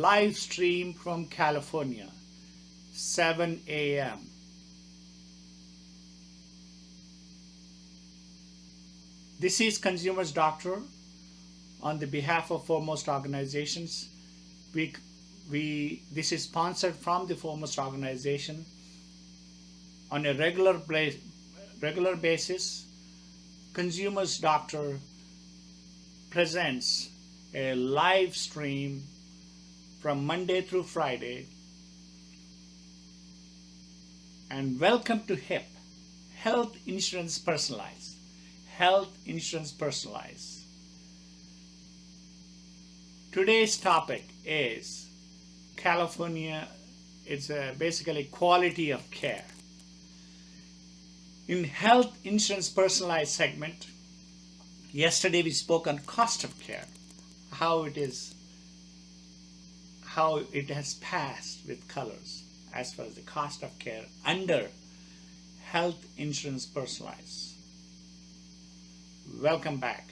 live stream from California, 7 a.m. This is Consumers Doctor on the behalf of Foremost Organizations. This is sponsored from the Foremost Organization. On a regular basis, Consumers Doctor presents a live stream from Monday through Friday. And welcome to HIP, Health Insurance Personalized. Health Insurance Personalized. Today's topic is California. It's basically quality of care. In Health Insurance Personalized segment, yesterday we spoke on cost of care, how it has passed with colors as far as the cost of care under Health Insurance Personalized. Welcome back.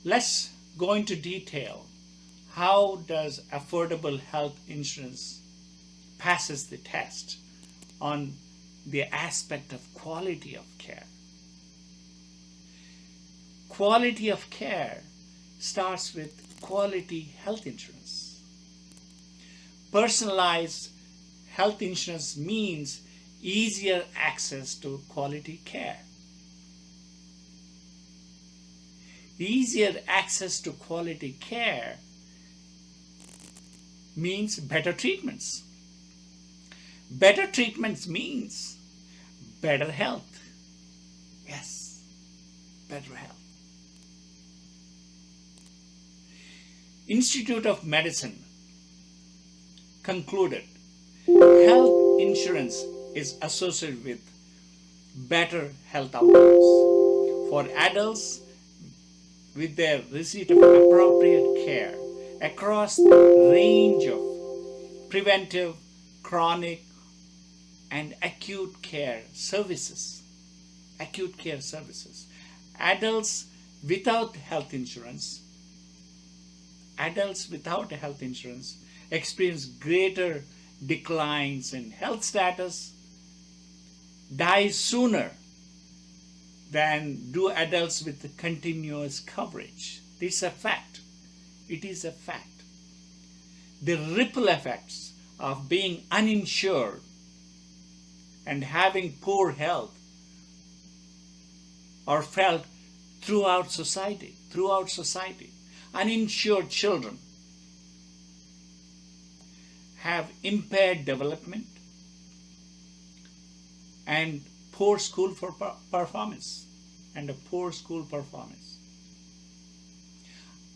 Let's go into detail. How does affordable health insurance passes the test on the aspect of quality of care? Quality of care starts with quality health insurance. Personalized health insurance means easier access to quality care. Easier access to quality care means better treatments. Better treatments means better health. Yes, better health. Institute of Medicine concluded health insurance is associated with better health outcomes for adults with their receipt of appropriate care across the range of preventive, chronic, and acute care services. Acute care services. Adults without health insurance experience greater declines in health status, die sooner than do adults with continuous coverage. This is a fact. It is a fact. The ripple effects of being uninsured and having poor health are felt throughout society. Uninsured children have impaired development and poor school performance.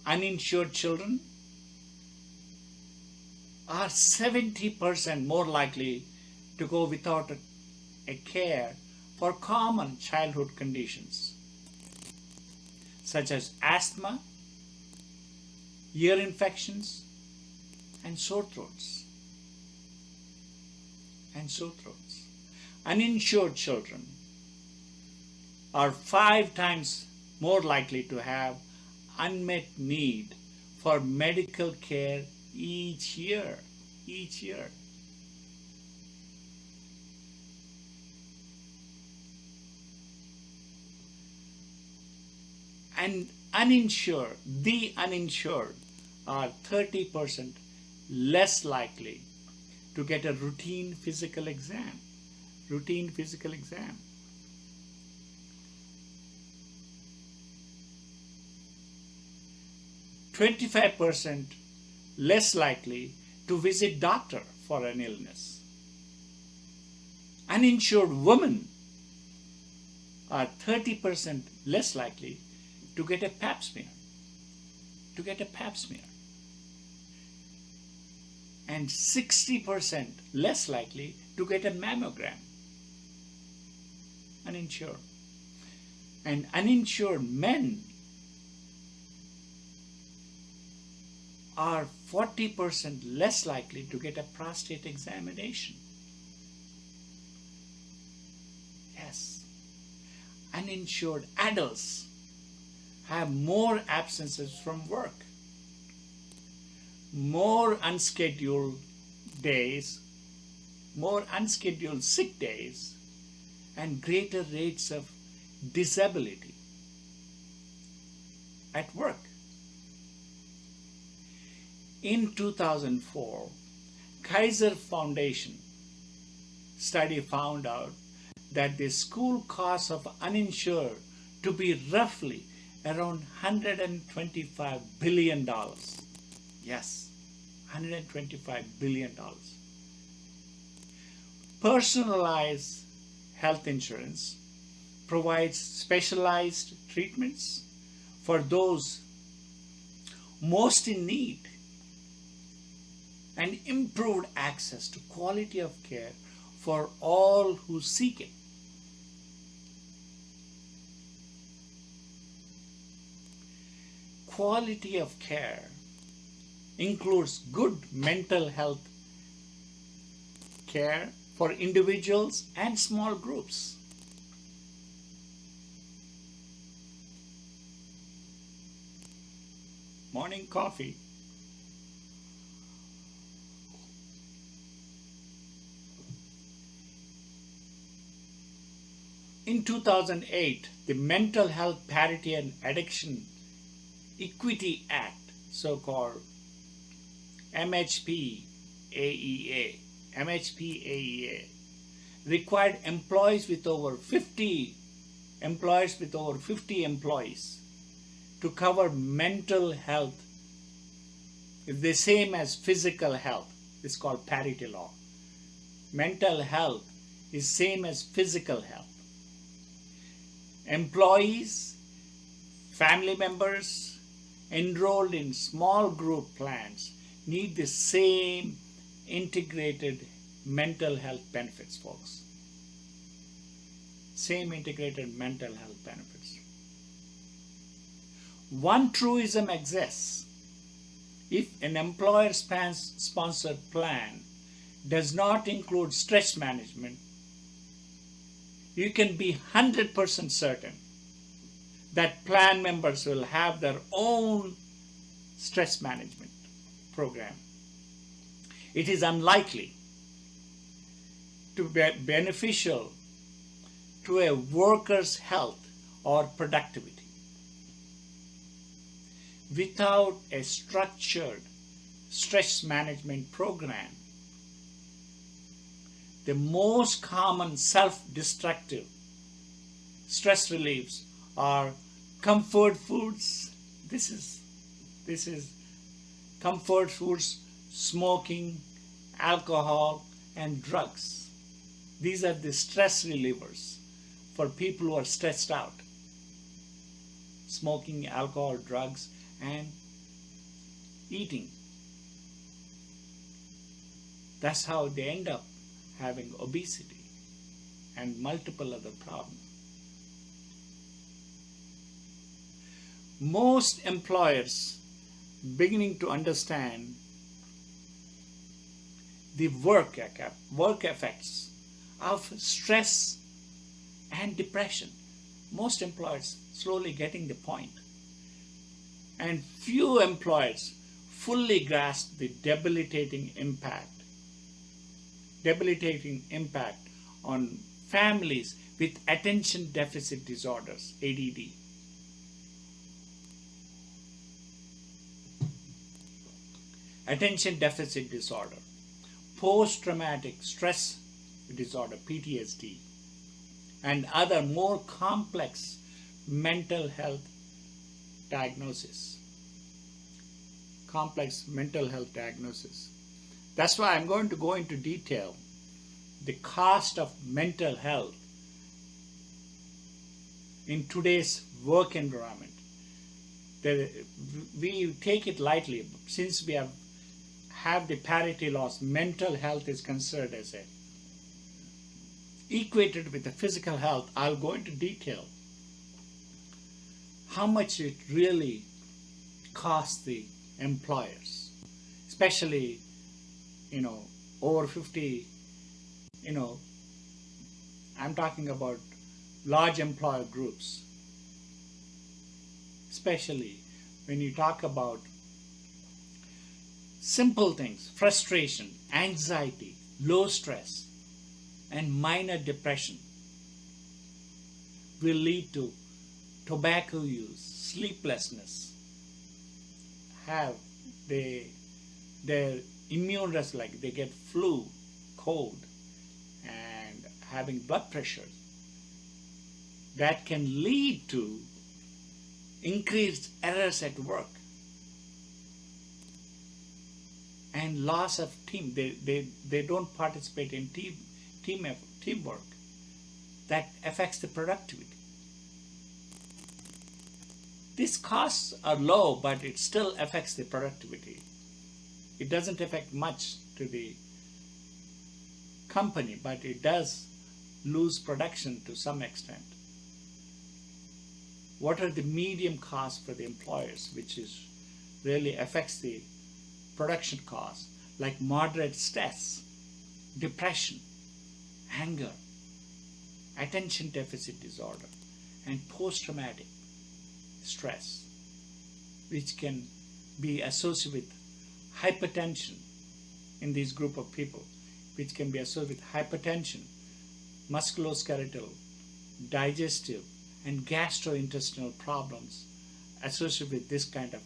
Uninsured children are 70% more likely to go without a care for common childhood conditions such as asthma, ear infections, and sore throats. Uninsured children are 5 times more likely to have unmet need for medical care each year. And the uninsured are 30% less likely to get a routine physical exam. 25% less likely to visit doctor for an illness. Uninsured women are 30% less likely to get a pap smear. And 60% less likely to get a mammogram. Uninsured. And uninsured men are 40% less likely to get a prostate examination. Yes. Uninsured adults have more absences from work. more unscheduled days, more unscheduled sick days, and greater rates of disability at work. In 2004, Kaiser Foundation study found out that the school costs of uninsured to be roughly around $125 billion. Yes, $125 billion. Personalized health insurance provides specialized treatments for those most in need and improved access to quality of care for all who seek it. Quality of care includes good mental health care for individuals and small groups. Morning coffee. In 2008, the Mental Health Parity and Addiction Equity Act, so-called MHPAEA, required employees with over 50 employees to cover mental health is the same as physical health. It's called parity law. Mental health is same as physical health. Employees, family members enrolled in small group plans need the same integrated mental health benefits, folks. Same integrated mental health benefits. One truism exists. If an employer-sponsored plan does not include stress management, you can be 100% certain that plan members will have their own stress management program. It is unlikely to be beneficial to a worker's health or productivity. Without a structured stress management program, the most common self-destructive stress reliefs are comfort foods. This is comfort foods, smoking, alcohol, and drugs. These are the stress relievers for people who are stressed out. Smoking, alcohol, drugs, and eating. That's how they end up having obesity and multiple other problems. Most employers beginning to understand the work effects of stress and depression. Most employers slowly getting the point. And few employers fully grasp the debilitating impact on families with attention deficit disorders, ADD. Attention deficit disorder, post-traumatic stress disorder, PTSD, and other more complex mental health diagnosis. That's why I'm going to go into detail the cost of mental health in today's work environment. We take it lightly since we have the parity laws. Mental health is considered as equated with the physical health. I'll go into detail how much it really costs the employers, especially over 50. I'm talking about large employer groups, especially when you talk about Simple things, frustration, anxiety, low stress, and minor depression will lead to tobacco use, sleeplessness, have their immune response, like they get flu, cold, and having blood pressure. That can lead to increased errors at work and loss of team. They don't participate in teamwork. That affects the productivity. These costs are low, but it still affects the productivity. It doesn't affect much to the company, but it does lose production to some extent. What are the medium costs for the employers, which is really affects the production costs, like moderate stress, depression, anger, attention deficit disorder, and post-traumatic stress, which can be associated with hypertension in this group of people, which can be associated with hypertension, musculoskeletal, digestive, and gastrointestinal problems associated with this kind of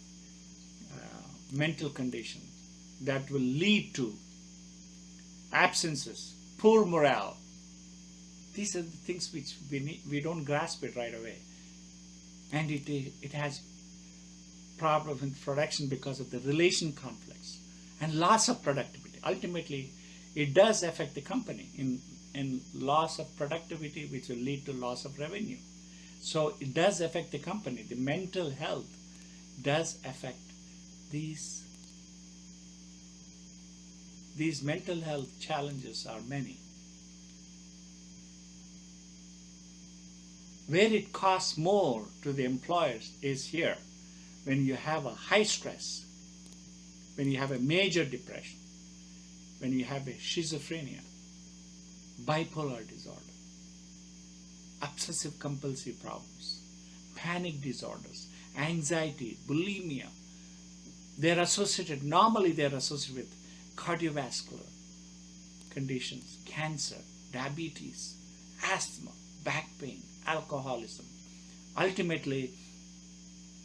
mental condition that will lead to absences, poor morale. These are the things which we don't grasp it right away. And it has problem with production because of the relation conflicts and loss of productivity. Ultimately, it does affect the company in loss of productivity, which will lead to loss of revenue. So it does affect the company. The mental health does affect these mental health challenges are many. Where it costs more to the employers is here, when you have a high stress, when you have a major depression, when you have a schizophrenia, bipolar disorder, obsessive compulsive problems, panic disorders, anxiety, bulimia. Normally they're associated with cardiovascular conditions, cancer, diabetes, asthma, back pain, alcoholism. Ultimately,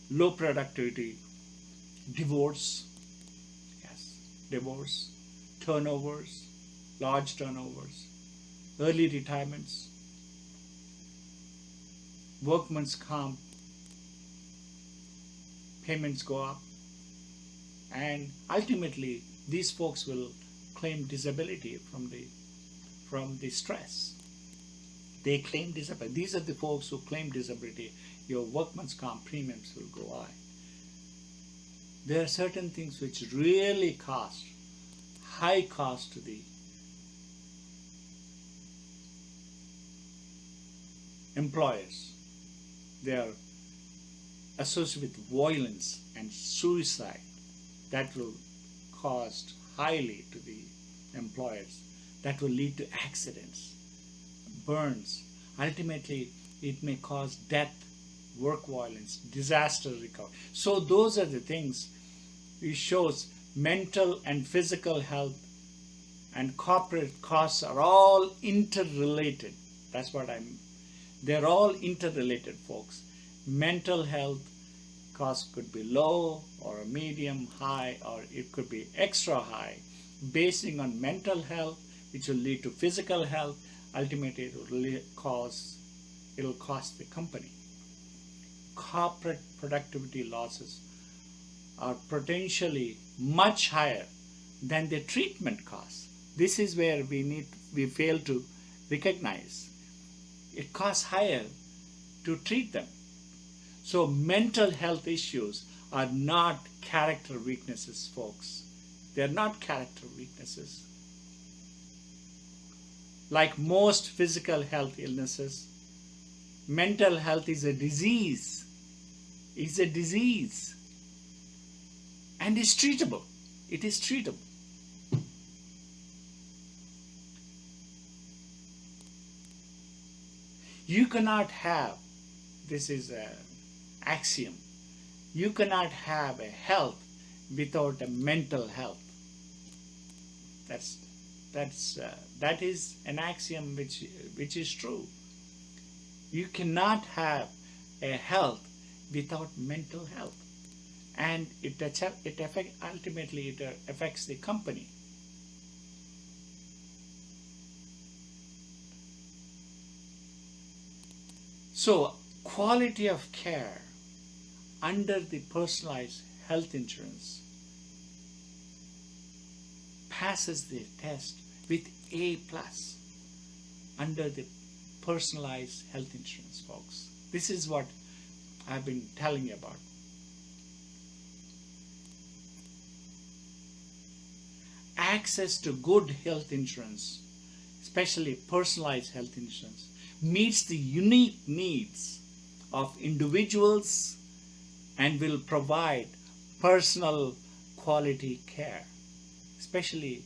low productivity, divorce, turnovers, large turnovers, early retirements, workman's comp, payments go up, and ultimately these folks will claim disability from the stress. They claim disability. These are the folks who claim disability. Your workman's comp premiums will go high. There are certain things which really cost, high cost to the employers. They are associated with violence and suicide. That will cost highly to the employers. That will lead to accidents, burns. Ultimately, it may cause death, work violence, disaster recovery. So those are the things which shows mental and physical health and corporate costs are all interrelated. That's what they're all interrelated, folks. Mental health cost could be low or medium, high, or it could be extra high, basing on mental health, which will lead to physical health. Ultimately, it'll cost the company. Corporate productivity losses are potentially much higher than the treatment costs. This is where we fail to recognize. It costs higher to treat them. So mental health issues are not character weaknesses, folks. They're not character weaknesses. Like most physical health illnesses, mental health is a disease. It's a disease. And it's treatable. It is treatable. You cannot have, this is an axiom, you cannot have a health without a mental health. That is an axiom which is true. You cannot have a health without mental health, and ultimately it affects the company. So quality of care under the personalized health insurance passes the test with A plus under the personalized health insurance, folks. This is what I've been telling you about. Access to good health insurance, especially personalized health insurance, meets the unique needs of individuals and will provide personal quality care. Especially,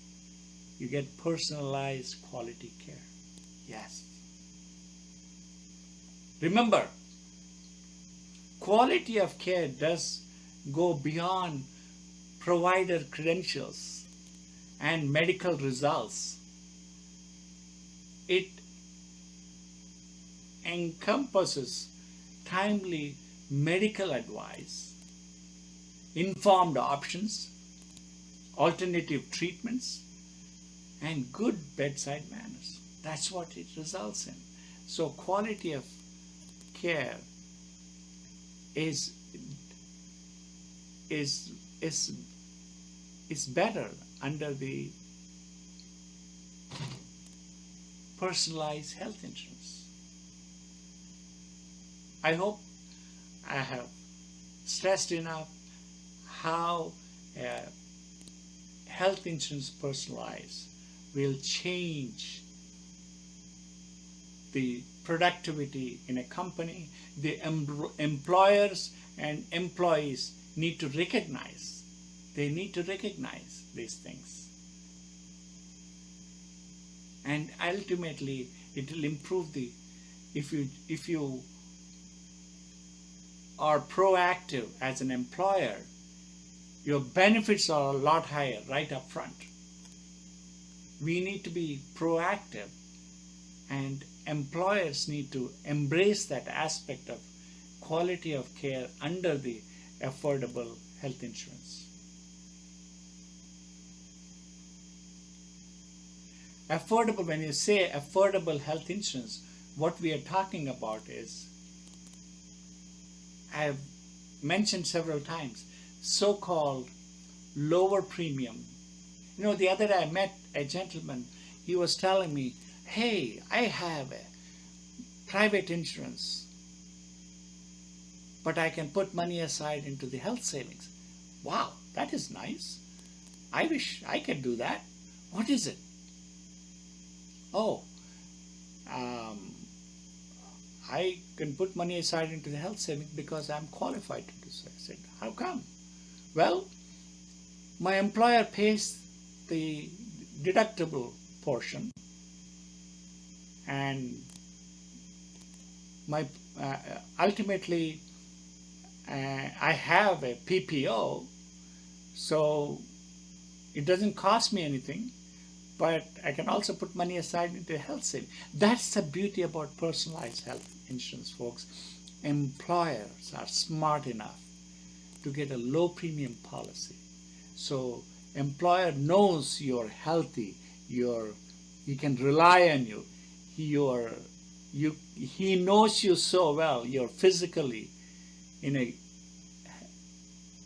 you get personalized quality care. Yes. Remember, quality of care does go beyond provider credentials and medical results. It encompasses timely medical advice, informed options, alternative treatments, and good bedside manners. That's what it results in. So quality of care is better under the personalized health insurance. I hope I have stressed enough how health insurance personalized will change the productivity in a company. The employers and employees need to recognize. They need to recognize these things. And ultimately, it will improve the, if you are proactive as an employer, your benefits are a lot higher right up front. We need to be proactive, and employers need to embrace that aspect of quality of care under the affordable health insurance. Affordable, when you say affordable health insurance, what we are talking about is, I have mentioned several times, so-called lower premium. You know, the other day I met a gentleman. He was telling me, hey, I have a private insurance, but I can put money aside into the health savings. Wow, that is nice. I wish I could do that. What is it? Oh, I can put money aside into the health savings because I'm qualified to do so. I said, how come? Well, my employer pays the deductible portion, and my ultimately I have a PPO, so it doesn't cost me anything, but I can also put money aside into health savings. That's the beauty about personalized health insurance, folks. Employers are smart enough to get a low premium policy. So employer knows you're healthy, he can rely on you. He knows you so well. You're physically in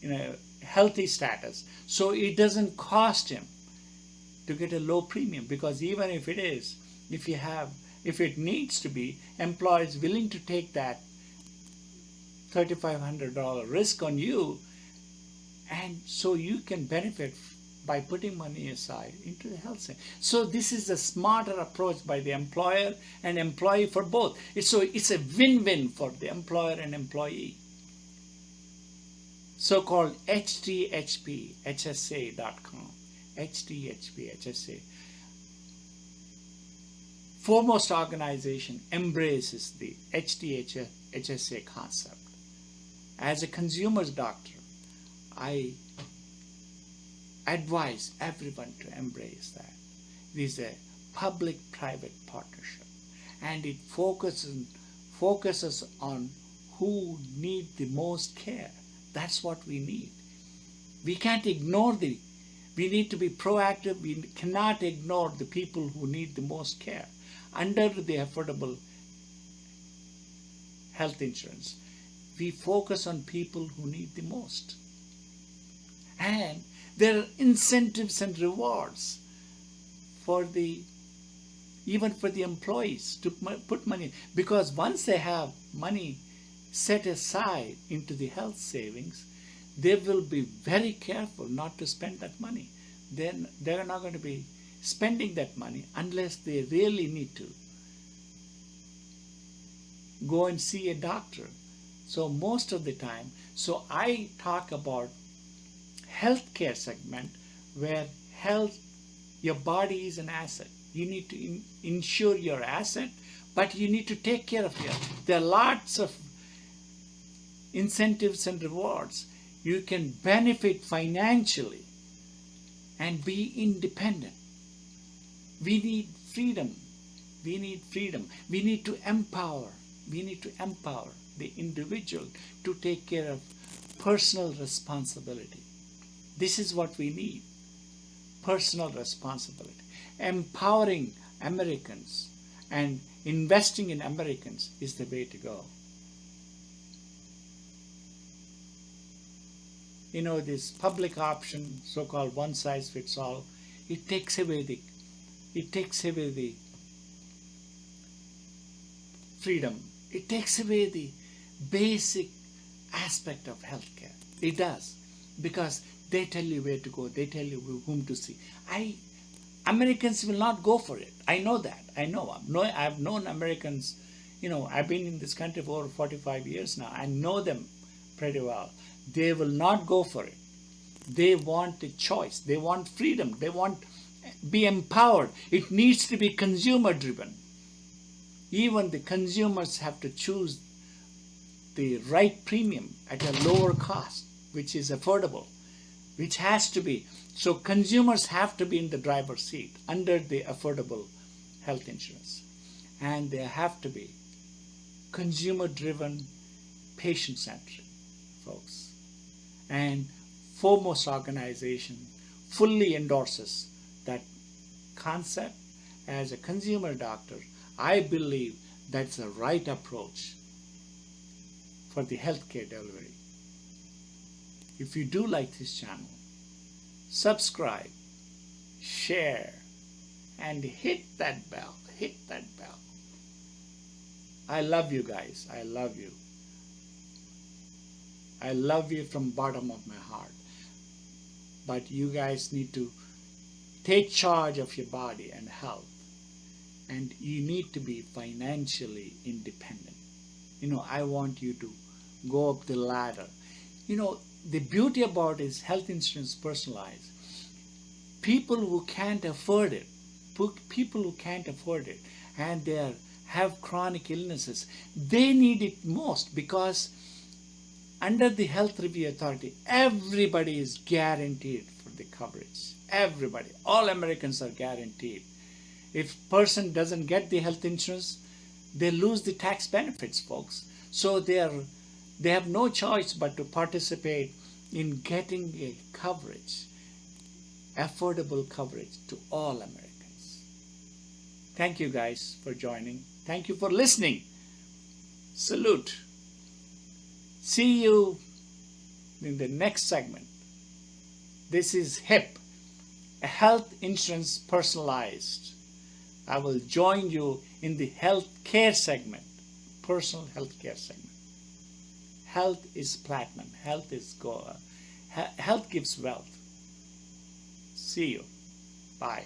a healthy status. So it doesn't cost him to get a low premium, because even if it needs to be, employer is willing to take that $3,500 risk on you, and so you can benefit by putting money aside into the health savings. So this is a smarter approach by the employer and employee for both. It's a win-win for the employer and employee. So-called HTHPHSA.com. HTHPHSA. Foremost organization embraces the HTHSA concept. As a consumer's doctor, I advise everyone to embrace that. It is a public-private partnership, and it focuses on who need the most care. That's what we need. We can't ignore we need to be proactive. We cannot ignore the people who need the most care. Under the affordable health insurance, we focus on people who need the most. And there are incentives and rewards even for the employees to put money, because once they have money set aside into the health savings, they will be very careful not to spend that money. Then they're not going to be spending that money unless they really need to go and see a doctor. So most of the time, so I talk about healthcare segment where your body is an asset. You need to insure your asset, but you need to take care of it. There are lots of incentives and rewards. You can benefit financially and be independent. We need freedom. We need freedom. We need to empower. We need to empower the individual to take care of personal responsibility. This is what we need. Personal responsibility. Empowering Americans and investing in Americans is the way to go. You know, this public option, so-called one size fits all, it takes away the freedom. It takes away the basic aspect of healthcare. It does, because they tell you where to go. They tell you whom to see. Americans will not go for it. I know that. I've known Americans. You know, I've been in this country for over 45 years now. I know them pretty well. They will not go for it. They want a choice. They want freedom. They want be empowered. It needs to be consumer driven. Even the consumers have to choose the right premium at a lower cost, which is affordable, which has to be. So consumers have to be in the driver's seat under the affordable health insurance. And they have to be consumer-driven, patient-centric, folks. And Foremost organization fully endorses that concept. As a consumer doctor, I believe that's the right approach for the healthcare delivery. If you do like this channel, subscribe, share, and hit that bell. Hit that bell. I love you guys. I love you. I love you from the bottom of my heart. But you guys need to take charge of your body and health. And you need to be financially independent. You know, I want you to go up the ladder. You know, the beauty about it is health insurance personalized. People who can't afford it, and they have chronic illnesses, they need it most, because under the Health Review Authority, everybody is guaranteed for the coverage. Everybody, all Americans are guaranteed. If a person doesn't get the health insurance, they lose the tax benefits, folks. So they have no choice but to participate in getting a coverage, affordable coverage to all Americans. Thank you guys for joining. Thank you for listening. Salute. See you in the next segment. This is HIP, a health insurance personalized. I will join you in the health care segment, personal health care segment. Health is platinum. Health is gold. Health gives wealth. See you. Bye.